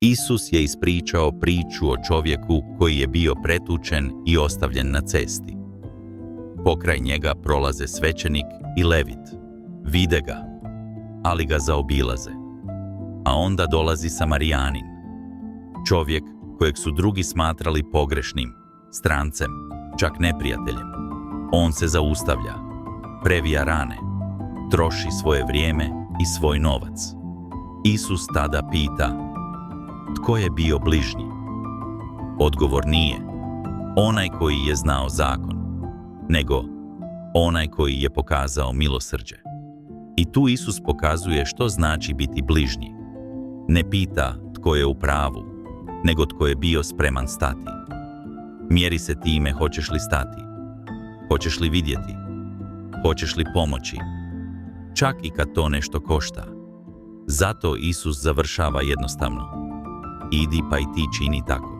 Isus je ispričao priču o čovjeku koji je bio pretučen i ostavljen na cesti. Pokraj njega prolaze svećenik i levit. Vide ga, ali ga zaobilaze. A onda dolazi Samarijanin, čovjek kojeg su drugi smatrali pogrešnim, strancem, čak neprijateljem. On se zaustavlja, previja rane, troši svoje vrijeme i svoj novac. Isus tada pita: tko je bio bližnji? Odgovor nije onaj koji je znao zakon, nego onaj koji je pokazao milosrđe. I tu Isus pokazuje što znači biti bližnji. Ne pita tko je u pravu, nego tko je bio spreman stati. Mjeri se time hoćeš li stati, hoćeš li vidjeti, hoćeš li pomoći, čak i kad to nešto košta. Zato Isus završava jednostavno: idi pa i ti čini tako.